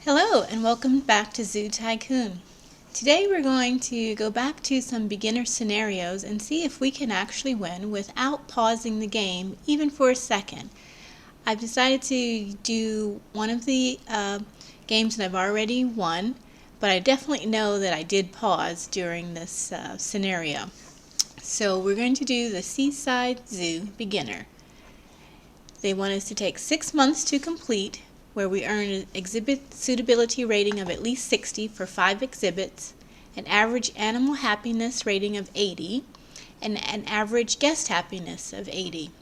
Hello and welcome back to Zoo Tycoon. Today we're going to go back to some beginner scenarios and see if we can actually win without pausing the game even for a second. I've decided to do one of the games that I've already won, but I definitely know that I did pause during this scenario. So we're going to do the Seaside Zoo Beginner. They want us to take 6 months to complete, where we earn an exhibit suitability rating of at least 60 for 5 exhibits, an average animal happiness rating of 80, and an average guest happiness of 80.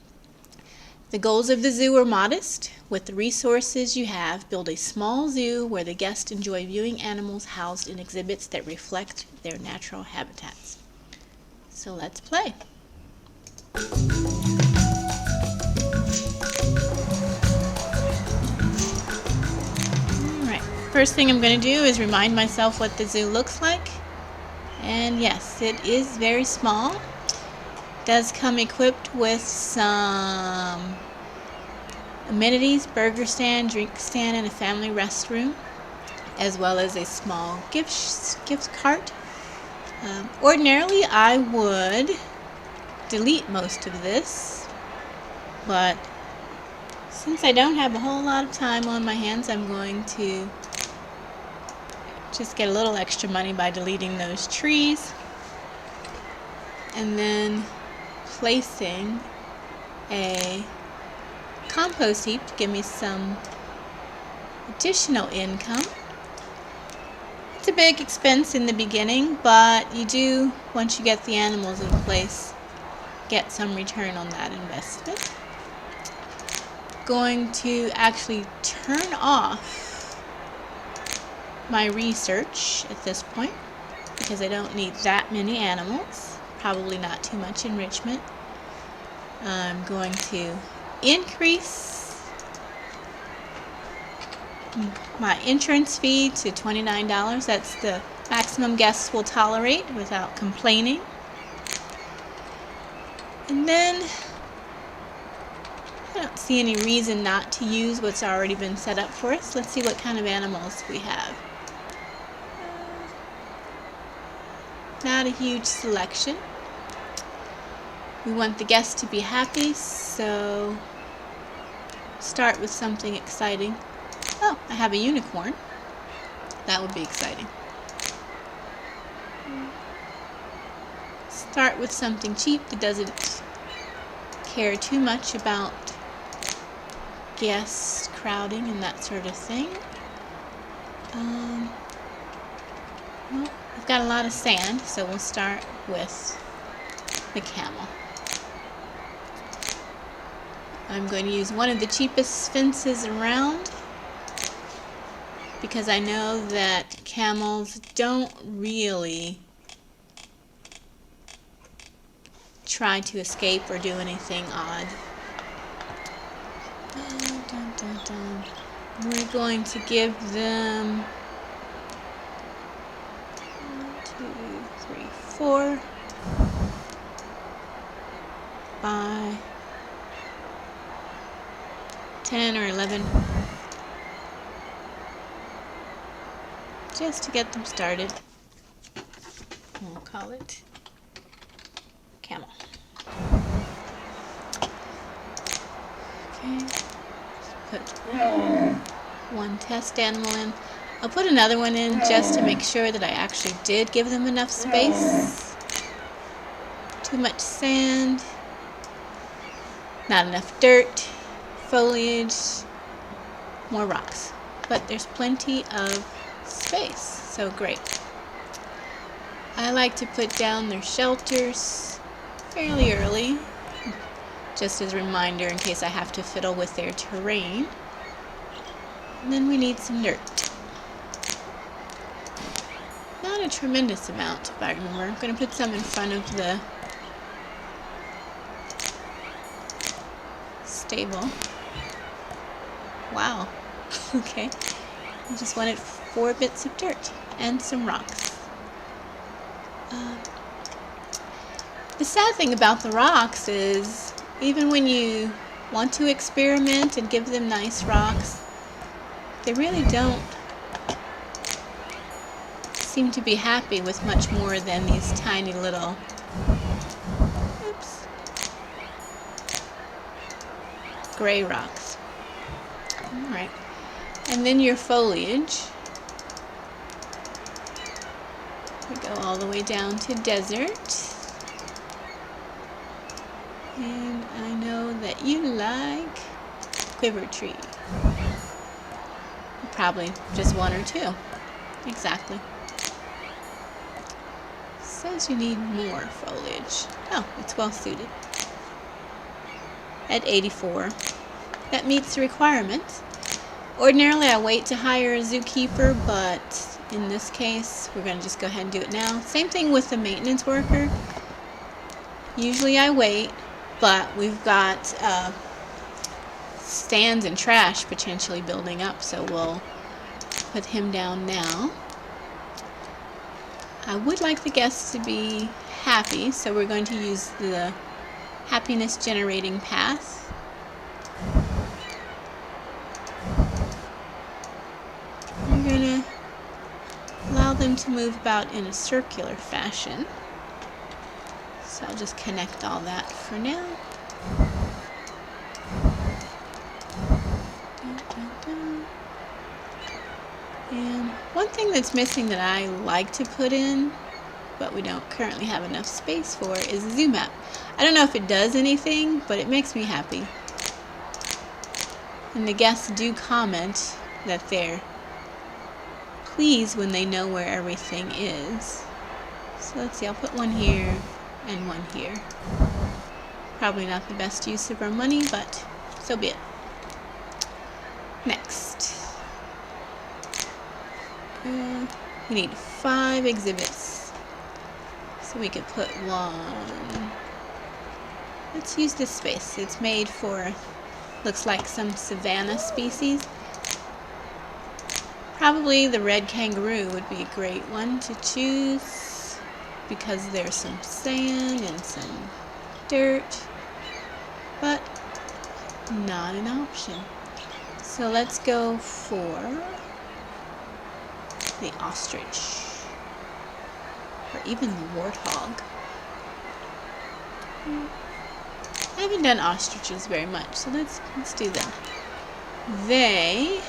The goals of the zoo are modest. With the resources you have, build a small zoo where the guests enjoy viewing animals housed in exhibits that reflect their natural habitats. So let's play. First thing I'm going to do is remind myself what the zoo looks like. And yes, it is very small. It does come equipped with some amenities, burger stand, drink stand, and a family restroom, as well as a small gift cart. Ordinarily, I would delete most of this, but since I don't have a whole lot of time on my hands, I'm going to just get a little extra money by deleting those trees and then placing a compost heap to give me some additional income. It's a big expense in the beginning, but you do, once you get the animals in place, get some return on that investment. Going to actually turn off my research at this point because I don't need that many animals, probably not too much enrichment. I'm going to increase my entrance fee to $29. That's the maximum guests will tolerate without complaining. And then I don't see any reason not to use what's already been set up for us. Let's see what kind of animals we have. Not a huge selection. We want the guests to be happy, so start with something exciting. Oh, I have a unicorn. That would be exciting. Start with something cheap that doesn't care too much about guests crowding and that sort of thing. Well, we've got a lot of sand, so we'll start with the camel. I'm going to use one of the cheapest fences around because I know that camels don't really try to escape or do anything odd. We're going to give them 4 by 10 or 11, just to get them started. We'll call it camel. Okay, put one test animal in. I'll put another one in just to make sure that I actually did give them enough space. Too much sand, not enough dirt, foliage, more rocks. But there's plenty of space, so great. I like to put down their shelters fairly early, just as a reminder in case I have to fiddle with their terrain. And then we need some dirt. Not a tremendous amount, if I remember. I'm going to put some in front of the stable. Wow. Okay. I just wanted 4 bits of dirt and some rocks. The sad thing about the rocks is even when you want to experiment and give them nice rocks, they really don't seem to be happy with much more than these tiny little, oops, gray rocks. Alright, and then your foliage. We go all the way down to desert. And I know that you like quiver tree. Probably just one or two. Exactly. Says you need more foliage. Oh, it's well suited. At 84. That meets the requirements. Ordinarily I wait to hire a zookeeper, but in this case we're going to just go ahead and do it now. Same thing with the maintenance worker. Usually I wait, but we've got stands and trash potentially building up, so we'll put him down now. I would like the guests to be happy, so we're going to use the happiness generating path. We're going to allow them to move about in a circular fashion. So I'll just connect all that for now. And one thing that's missing that I like to put in, but we don't currently have enough space for, is a zoo map. I don't know if it does anything, but it makes me happy. And the guests do comment that they're pleased when they know where everything is. So let's see, I'll put one here and one here. Probably not the best use of our money, but so be it. Next. We need 5 exhibits. So we could put one. Let's use this space. It's made for, looks like some savanna species. Probably the red kangaroo would be a great one to choose because there's some sand and some dirt, but not an option. So let's go for the ostrich, or even the warthog. I haven't done ostriches very much, so let's do them. They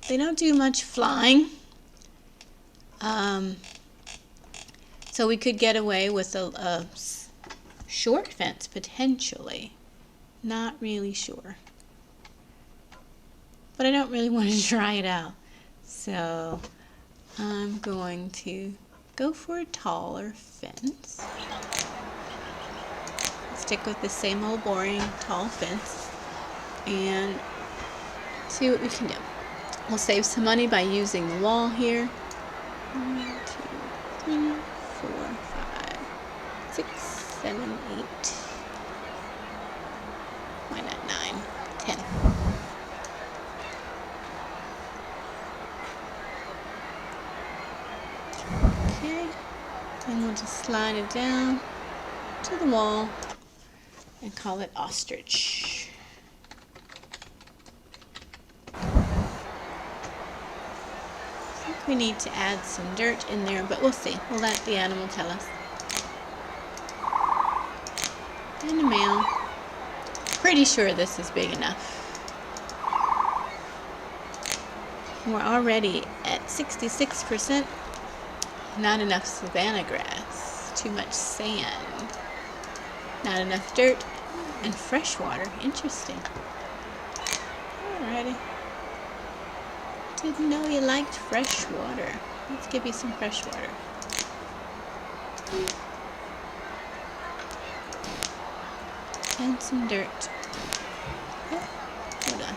don't do much flying, so we could get away with a short fence potentially. Not really sure, but I don't really want to try it out, so I'm going to go for a taller fence. Stick with the same old boring tall fence and see what we can do. We'll save some money by using the wall here. 1, 2, 3, 4, 5, 6, 7, 8. Why not 9? 10. Okay, and we'll just slide it down to the wall and call it ostrich. I think we need to add some dirt in there, but we'll see. We'll let the animal tell us. And a male. Pretty sure this is big enough. We're already at 66%. Not enough savanna grass. Too much sand. Not enough dirt. And fresh water. Interesting. Alrighty. Didn't know you liked fresh water. Let's give you some fresh water. And some dirt. Oh, hold on.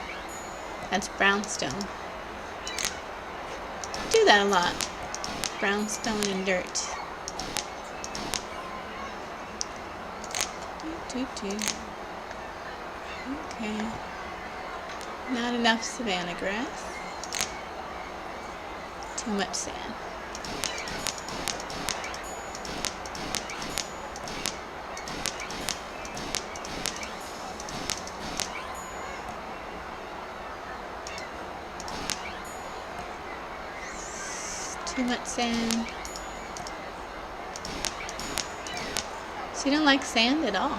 That's brownstone. Do that a lot. Brownstone and dirt. Okay. Not enough savanna grass. Too much sand. Too much sand. So you don't like sand at all?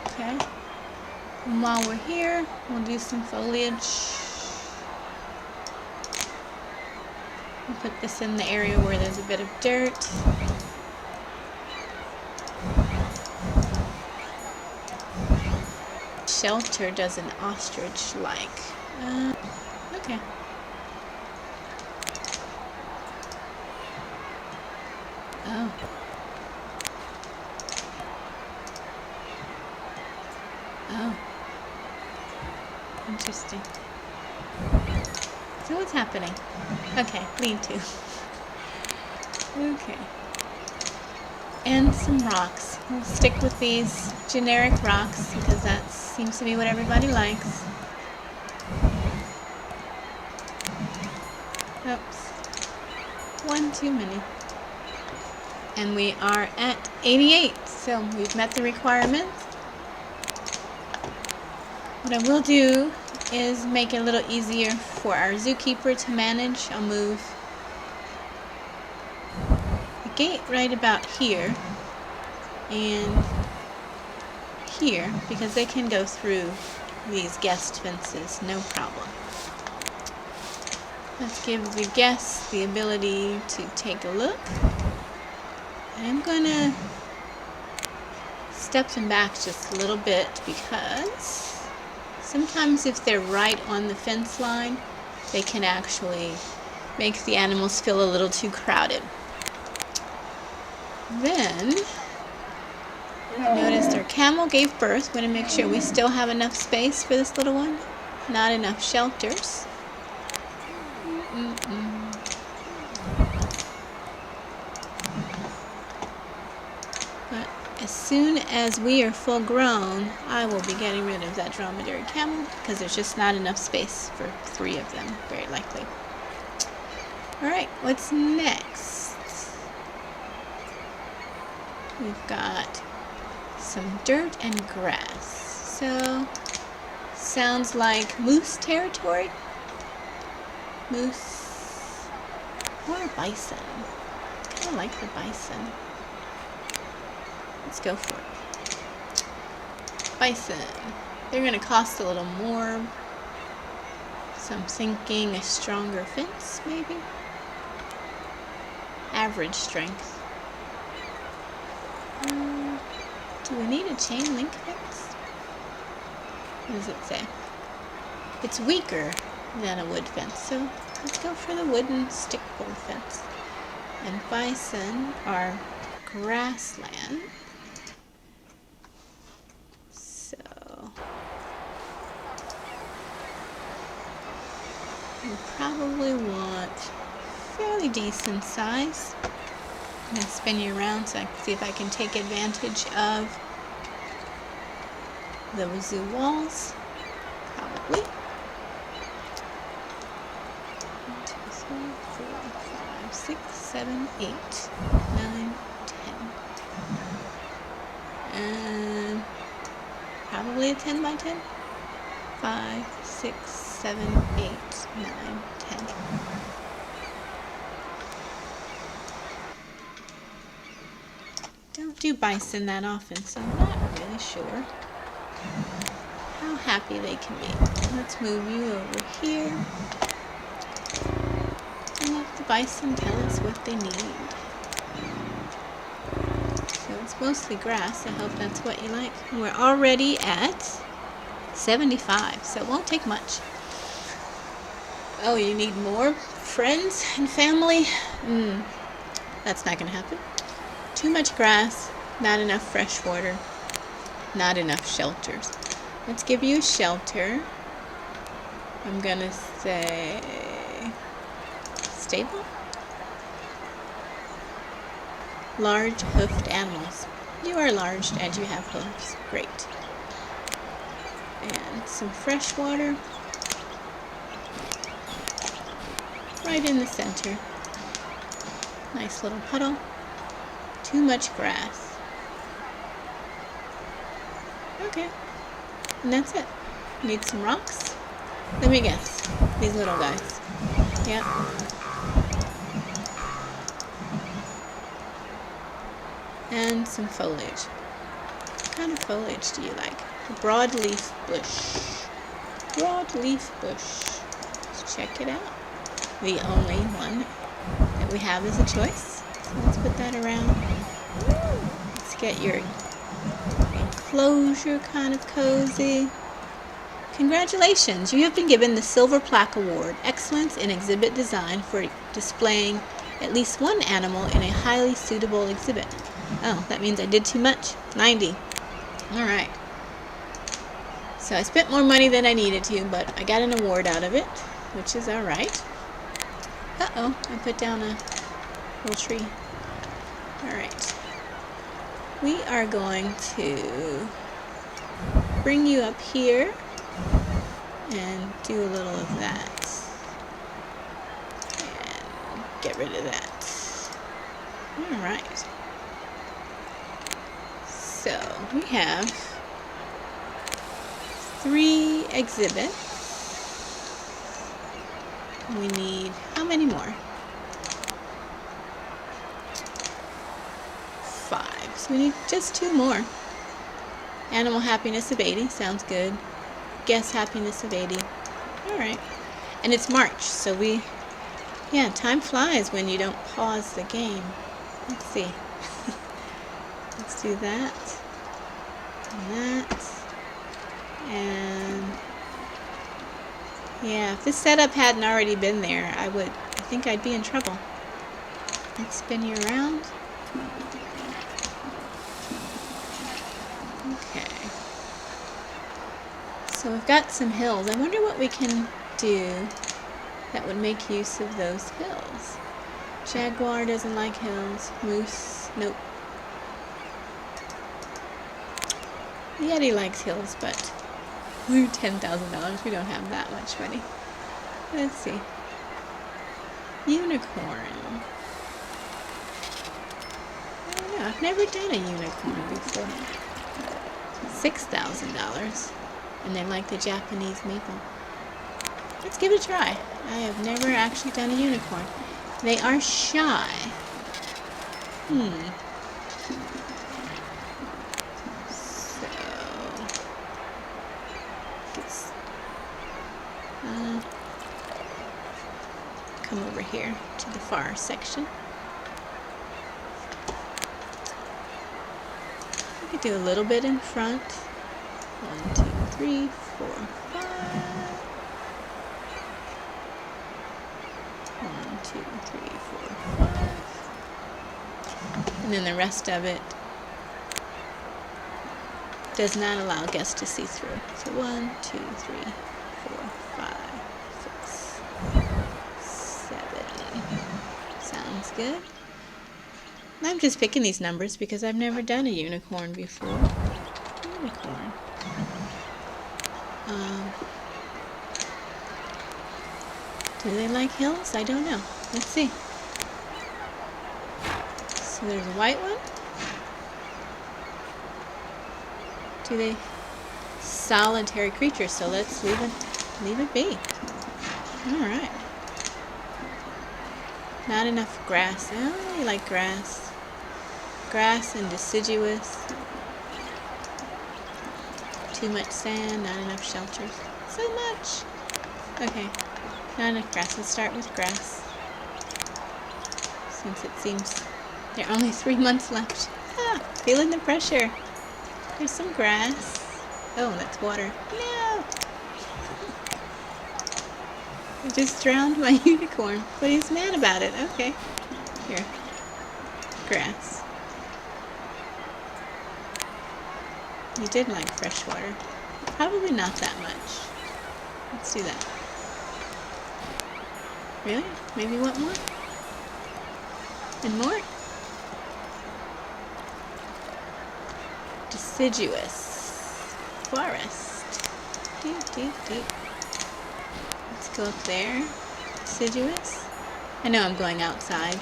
Okay. And while we're here, we'll do some foliage. We'll put this in the area where there's a bit of dirt. Shelter does an ostrich like? Okay. Oh. Oh. Interesting. So what's happening? Okay, lean to. Okay. And some rocks. We'll stick with these generic rocks because that seems to be what everybody likes. Oops. One too many. And we are at 88, so we've met the requirements. What I will do is make it a little easier for our zookeeper to manage. I'll move the gate right about here and here because they can go through these guest fences, no problem. Let's give the guests the ability to take a look. I'm gonna step them back just a little bit because sometimes if they're right on the fence line, they can actually make the animals feel a little too crowded. Then, notice our camel gave birth. We're going to make sure we still have enough space for this little one. Not enough shelters. But as soon as we are full grown, I will be getting rid of that dromedary camel because there's just not enough space for 3 of them, very likely. Alright, what's next? We've got some dirt and grass. So, sounds like moose territory. Moose or bison. I kind of like the bison. Let's go for it. Bison. They're going to cost a little more. So I'm thinking a stronger fence, maybe? Average strength. Do we need a chain link fence? What does it say? It's weaker than a wood fence, so let's go for the wooden stick pole fence. And bison are grassland. So we probably want fairly decent size. I'm going to spin you around so I can see if I can take advantage of the zoo walls. Probably. 1, 2, 3, 4, 5, 6, 7, 8, 9, 10. And probably a 10 by 10. 5, 6, 7, 8, 9, 10. Don't do bison that often, so I'm not really sure how happy they can be. Let's move you over here and let the bison tell us what they need. So it's mostly grass. I hope that's what you like. And we're already at 75, so it won't take much. Oh, you need more friends and family? That's not going to happen. Too much grass, not enough fresh water, not enough shelters. Let's give you a shelter. I'm going to say stable. Large hoofed animals. You are large and you have hooves. Great. And some fresh water. Right in the center. Nice little puddle. Too much grass. Okay. And that's it. Need some rocks? Let me guess. These little guys. Yep. And some foliage. What kind of foliage do you like? A broadleaf bush. Broadleaf bush. Let's check it out. The only one that we have as a choice. So let's put that around. Let's get your enclosure kind of cozy. Congratulations, you have been given the Silver Plaque Award, Excellence in Exhibit Design for displaying at least one animal in a highly suitable exhibit. Oh, that means I did too much. 90. Alright. So I spent more money than I needed to, but I got an award out of it, which is alright. Uh-oh, I put down a little tree. Alright. We are going to bring you up here and do a little of that. And get rid of that. Alright. So, we have 3 exhibits. We need, how many more? 5. So we need just 2 more. Animal happiness of 80, sounds good. Guess happiness of 80. Alright. And it's March, so yeah, time flies when you don't pause the game. Let's see. Let's do that. And that. And yeah, if this setup hadn't already been there, I think I'd be in trouble. Let's spin you around. Okay. So we've got some hills. I wonder what we can do that would make use of those hills. Jaguar doesn't like hills. Moose, nope. Yeti likes hills, but we're $10,000. We don't have that much money. Let's see. Unicorn. I don't know. I've never done a unicorn before. $6,000. And they like the Japanese maple. Let's give it a try. I have never actually done a unicorn. They are shy. Come over here to the far section. We could do a little bit in front. 1, 2, 3, 4, 5. 1, 2, 3, 4, 5. And then the rest of it does not allow guests to see through. So 1, 2, 3, 4, 5, 6, 7. Sounds good. I'm just picking these numbers because I've never done a unicorn before. Unicorn. Do they like hills? I don't know. Let's see. So there's a white one. Do they? Solitary creature, so let's leave it be. Alright. Not enough grass. I don't really like grass. Grass and deciduous. Too much sand, not enough shelters. So much. Okay. Not enough grass. Let's start with grass. Since it seems there are only 3 months left. Ah, feeling the pressure. There's some grass. Oh, that's water. No! I just drowned my unicorn, but he's mad about it. Okay. Here. Grass. You did like fresh water. Probably not that much. Let's do that. Really? Maybe you want more? And more? Deciduous forest. Deep, deep, deep. Let's go up there. Deciduous. I know I'm going outside.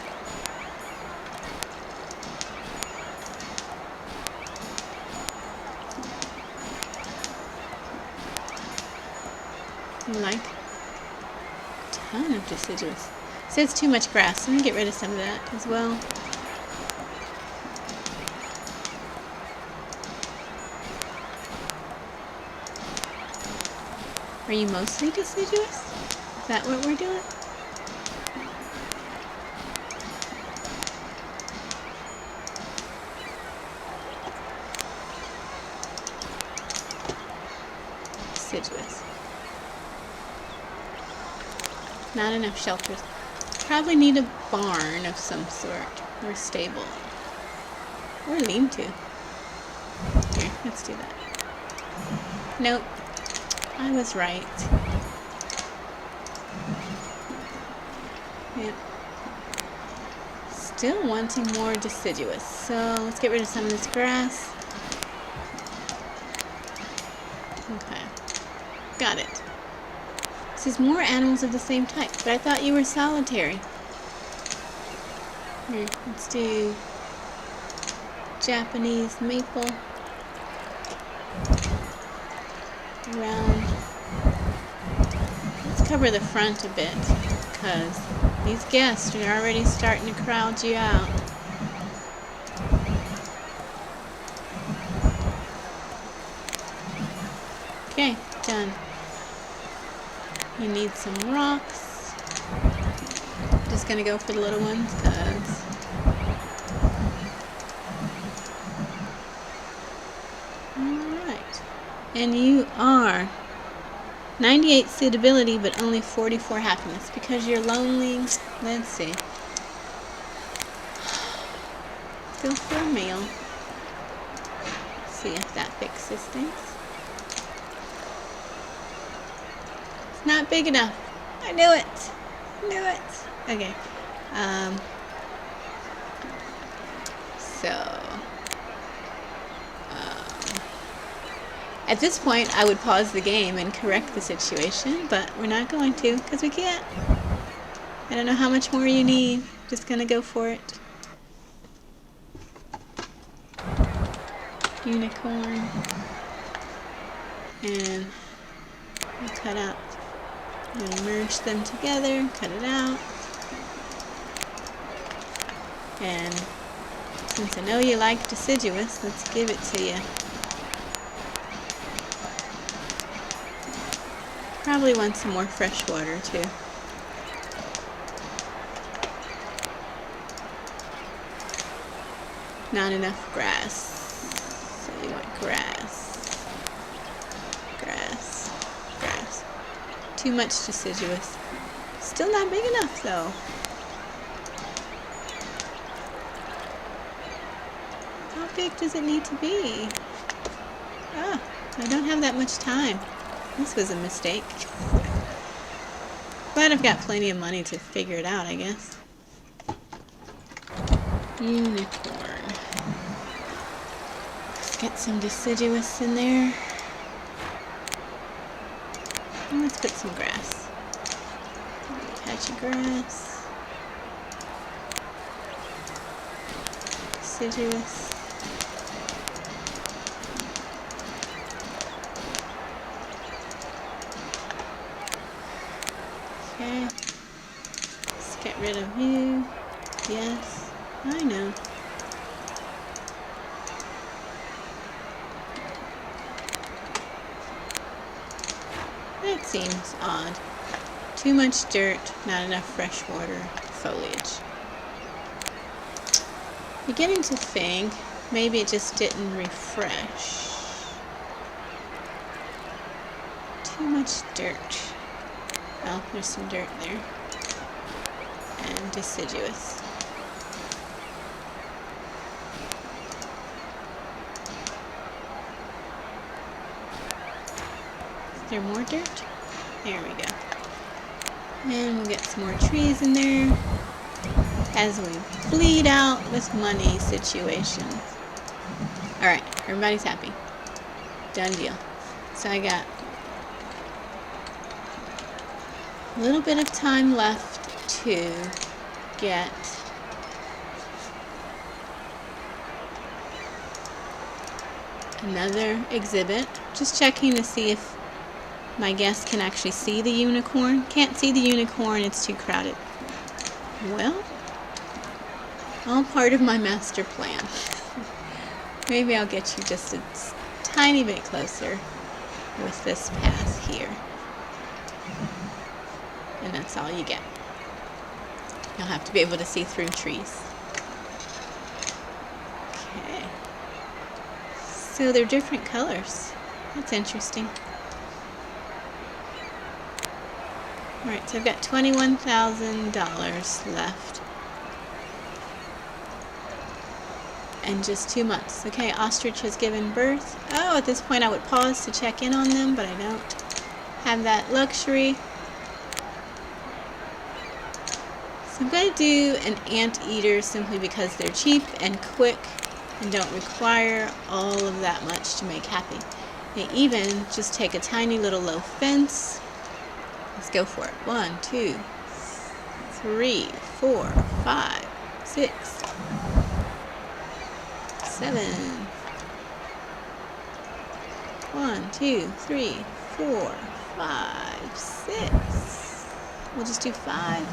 You like Not enough deciduous. It says too much grass. Let me get rid of some of that as well. Are you mostly deciduous? Is that what we're doing? Deciduous. Not enough shelters. Probably need a barn of some sort, or a stable, or lean-to. Here, let's do that. Nope, I was right. Yep. Still wanting more deciduous, so let's get rid of some of this grass. Okay, got it. This is more animals of the same type, but I thought you were solitary. Here, let's do Japanese maple. Around. Let's cover the front a bit, because these guests are already starting to crowd you out. Okay, done. You need some rocks. Just gonna go for the little ones, because alright. And you are 98 suitability, but only 44 happiness because you're lonely. Let's see. Go for a meal. See if that fixes things. It's not big enough. I knew it. I knew it. Okay. At this point, I would pause the game and correct the situation, but we're not going to because we can't. I don't know how much more you need. Just gonna go for it. Unicorn. And we'll cut out. I'm gonna merge them together, cut it out. And since I know you like deciduous, let's give it to you. Probably want some more fresh water too. Not enough grass. So you want grass. Grass. Grass. Too much deciduous. Still not big enough though. How big does it need to be? Ah, I don't have that much time. This was a mistake. But I've got plenty of money to figure it out, I guess. Unicorn. Let's get some deciduous in there. And let's put some grass. Patch of grass. Deciduous. Okay, let's get rid of you. Yes, I know. That seems odd. Too much dirt, not enough fresh water, foliage. Beginning to think maybe it just didn't refresh. Too much dirt. Well, there's some dirt there. And deciduous. Is there more dirt? There we go. And we'll get some more trees in there as we bleed out with money situations. Alright, everybody's happy. Done deal. So I got a little bit of time left to get another exhibit. Just checking to see if my guests can actually see the unicorn. Can't see the unicorn, it's too crowded. Well, all part of my master plan. Maybe I'll get you just a tiny bit closer with this path here. And that's all you get. You'll have to be able to see through trees. Okay. So they're different colors. That's interesting. Alright, so I've got $21,000 left. And just 2 months. Okay, ostrich has given birth. Oh, at this point I would pause to check in on them, but I don't have that luxury. So I'm going to do an anteater simply because they're cheap and quick and don't require all of that much to make happy. They even just take a tiny little low fence. Let's go for it. 1, 2, 3, 4, 5, 6, 7. 1, 2, 3, 4, 5, 6. We'll just do 5.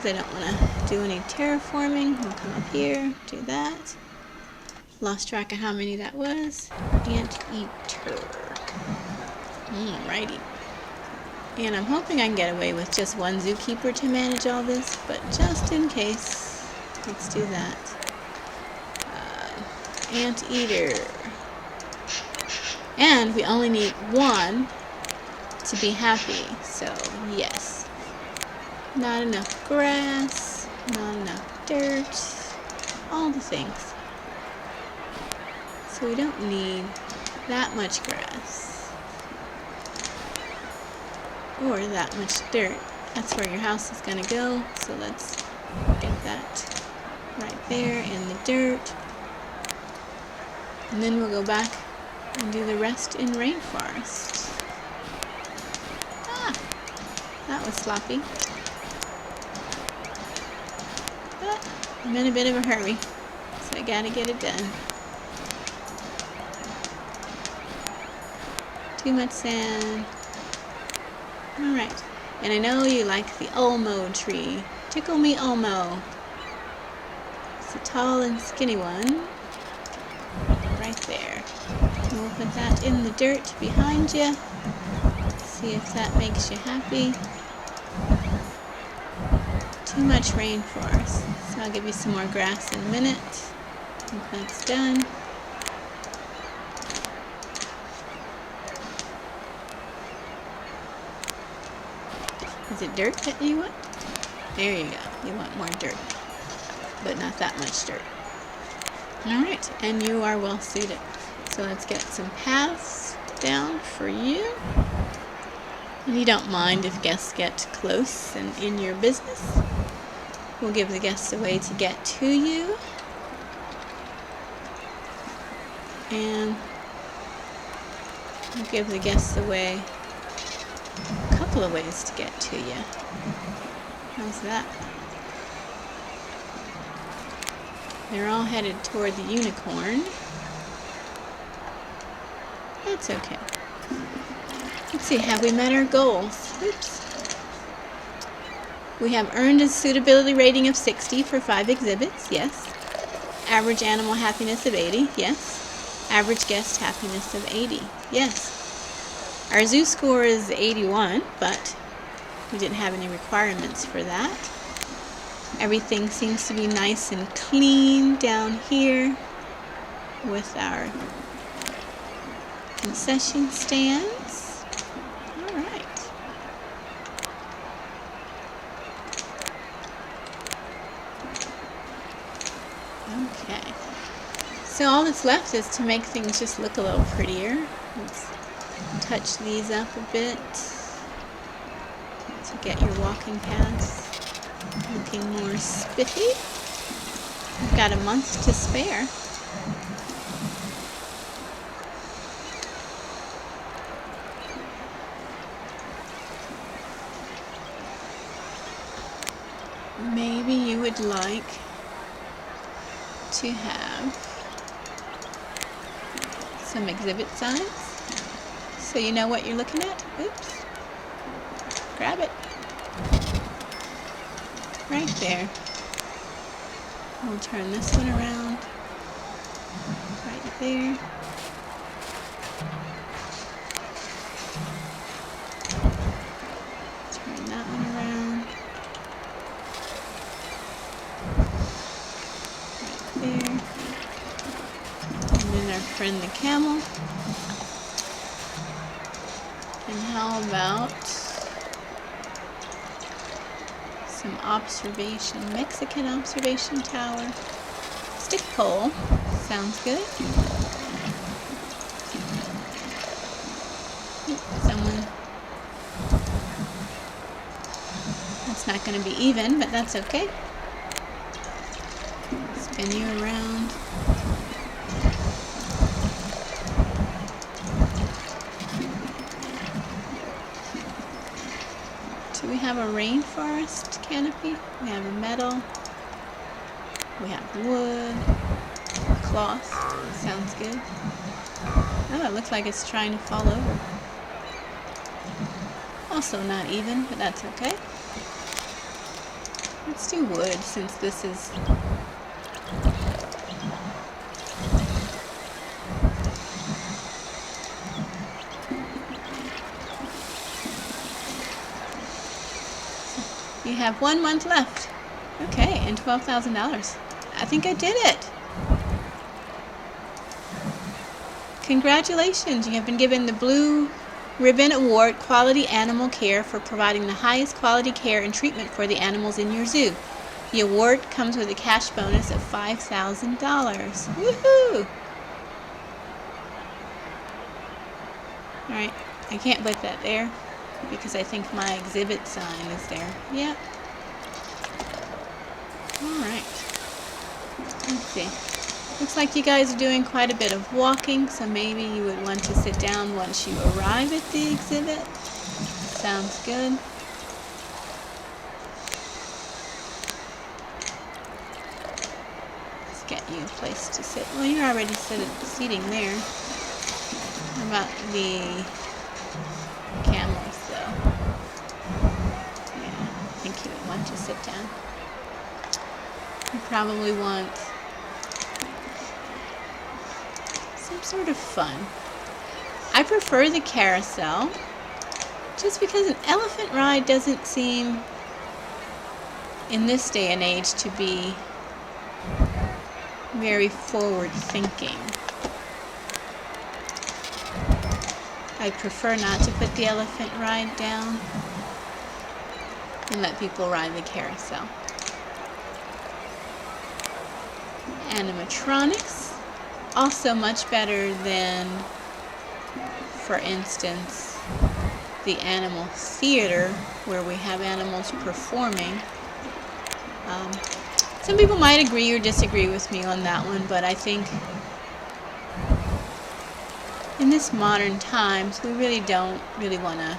I don't want to do any terraforming. We'll come up here, do that. Lost track of how many that was. Anteater. Alrighty. And I'm hoping I can get away with just one zookeeper to manage all this, but just in case, let's do that. Anteater. And we only need 1 to be happy, so yes. Not enough grass, not enough dirt, all the things. So we don't need that much grass or that much dirt. That's where your house is going to go, so let's get that right there in the dirt. And then we'll go back and do the rest in rainforest. Ah, that was sloppy. I'm in a bit of a hurry, so I gotta get it done. Too much sand. Alright, and I know you like the Olmo tree. Tickle me Olmo. It's a tall and skinny one. Right there. And we'll put that in the dirt behind you. See if that makes you happy. Too much rainforest. So I'll give you some more grass in a minute. If that's done. Is it dirt that you want? There you go. You want more dirt. But not that much dirt. Alright, and you are well suited. So let's get some paths down for you. And you don't mind if guests get close and in your business. We'll give the guests a way to get to you. And we'll give the guests a way, a couple of ways to get to you. How's that? They're all headed toward the unicorn. That's okay. Let's see, have we met our goals? Oops. We have earned a suitability rating of 60 for 5 exhibits, yes. Average animal happiness of 80, yes. Average guest happiness of 80, yes. Our zoo score is 81, but we didn't have any requirements for that. Everything seems to be nice and clean down here with our concession stands. All right. Okay. So all that's left is to make things just look a little prettier. Let's touch these up a bit to get your walking paths looking more spiffy. We've got a month to spare. Maybe you would like to have some exhibit signs. so you know what you're looking at. Oops. Grab it. Right there. We'll turn this one around. Right there. Turn that one around. Right there. And then our friend the camel. And how about some Mexican observation tower. Stick pole. Sounds good. Someone. That's not going to be even, but that's okay. Spin you around. Do we have a rainforest canopy? We have a metal. We have wood. Cloth. Sounds good. Oh, it looks like it's trying to fall over. Also not even, but that's okay. Let's do wood since this is... You have 1 month left. Okay, and $12,000. I think I did it. Congratulations, you have been given the Blue Ribbon Award Quality Animal Care for providing the highest quality care and treatment for the animals in your zoo. The award comes with a cash bonus of $5,000. Woohoo! Alright, I can't put that there because I think my exhibit sign is there. Yep. Alright. Let's see. Looks like you guys are doing quite a bit of walking, so maybe you would want to sit down once you arrive at the exhibit. Sounds good. Let's get you a place to sit. Well, you're already seating there. How about the camels, though? Yeah, I think you would want to sit down. You probably want some sort of fun. I prefer the carousel just because an elephant ride doesn't seem in this day and age to be very forward thinking. I prefer not to put the elephant ride down and let people ride the carousel. Animatronics, also much better than, for instance, the animal theater where we have animals performing. Some people might agree or disagree with me on that one, but I think in this modern times we really don't want to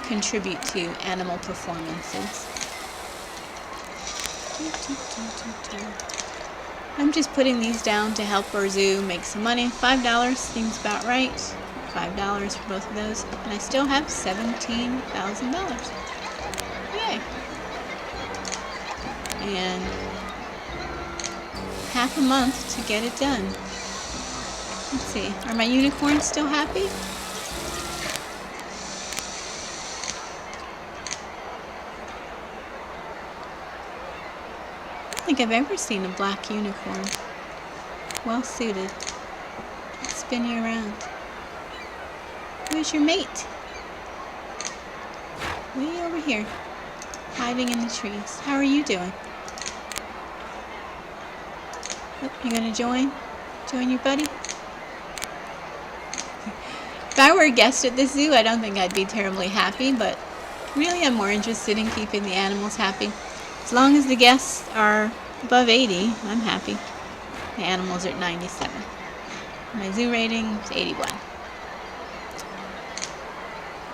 contribute to animal performances. I'm just putting these down to help our zoo make some money. $5 seems about right. $5 for both of those. And I still have $17,000. Yay. And half a month to get it done. Let's see. Are my unicorns still happy? I don't think I've ever seen a black unicorn. Well suited. Spin you around. Where's your mate? Way over here. Hiding in the trees. How are you doing? Oh, you gonna join? Join your buddy? If I were a guest at the zoo, I don't think I'd be terribly happy, but really I'm more interested in keeping the animals happy. As long as the guests are above 80, I'm happy. The animals are at 97. My zoo rating is 81.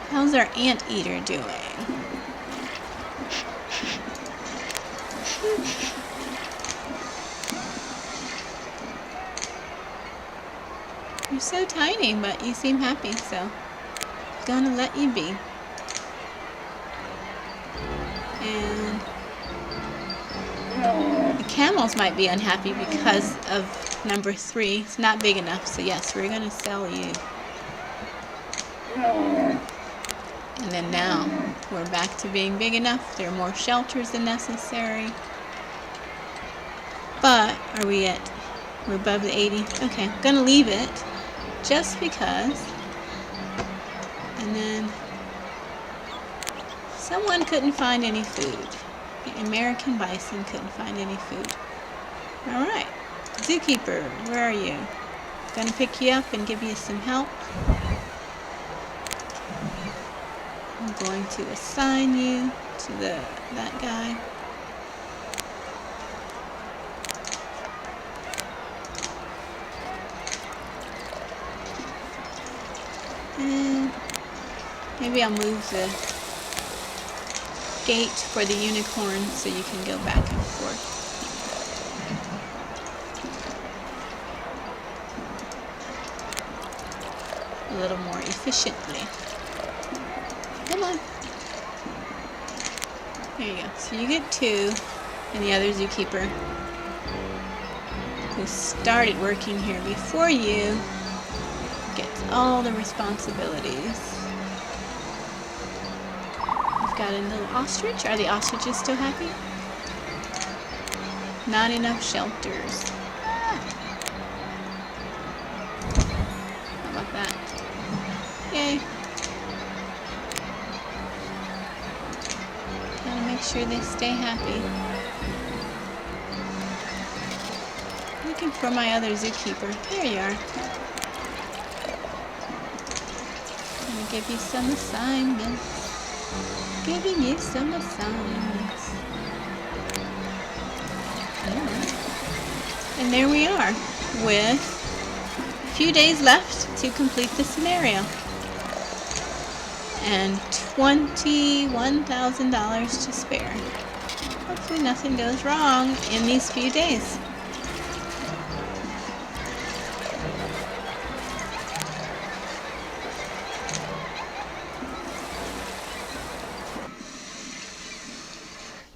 How's our anteater doing? You're so tiny, but you seem happy, so gonna let you be. And the camels might be unhappy because of number 3. It's not big enough, so yes, we're gonna sell you. And then now we're back to being big enough. There are more shelters than necessary. But are we at, we're above the 80. Okay, I'm gonna leave it just because. And then someone couldn't find any food. The American bison couldn't find any food. All right, zookeeper, where are you? Gonna pick you up and give you some help. I'm going to assign you to that guy. And maybe I'll move the gate for the unicorn so you can go back and forth. A little more efficiently. Come on. There you go. So you get 2, and the other zookeeper who started working here before you gets all the responsibilities. We've got a little ostrich. Are the ostriches still happy? Not enough shelters. How about that? Yay. Gotta make sure they stay happy. Looking for my other zookeeper. There you are. Gonna give you some assignments. Giving you some assignments. And there we are with a few days left to complete the scenario. And $21,000 to spare. Hopefully nothing goes wrong in these few days.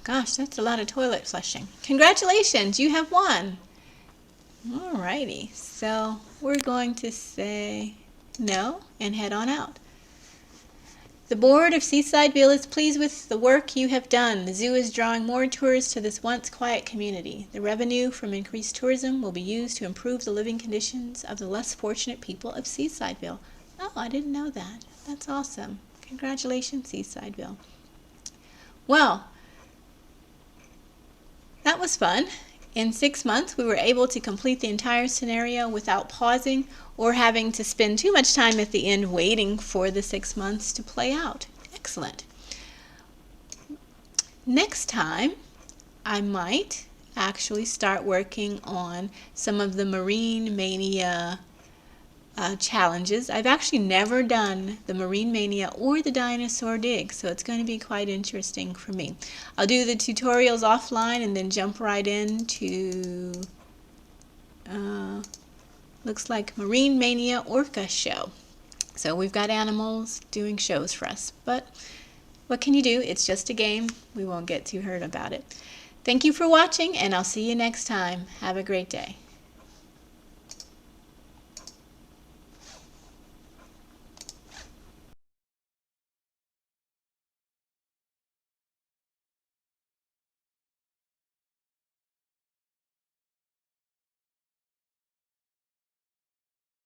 Gosh, that's a lot of toilet flushing. Congratulations, you have won. Alrighty, so we're going to say no and head on out. The board of Seasideville is pleased with the work you have done. The zoo is drawing more tourists to this once quiet community. The revenue from increased tourism will be used to improve the living conditions of the less fortunate people of Seasideville. Oh, I didn't know that. That's awesome. Congratulations, Seasideville. Well, that was fun. In 6 months, we were able to complete the entire scenario without pausing or having to spend too much time at the end waiting for the 6 months to play out. Excellent. Next time, I might actually start working on some of the Marine Mania challenges. I've actually never done the Marine Mania or the Dinosaur Dig, so it's going to be quite interesting for me. I'll do the tutorials offline and then jump right into looks like Marine Mania Orca Show. So we've got animals doing shows for us, but what can you do? It's just a game. We won't get too hurt about it. Thank you for watching, and I'll see you next time. Have a great day.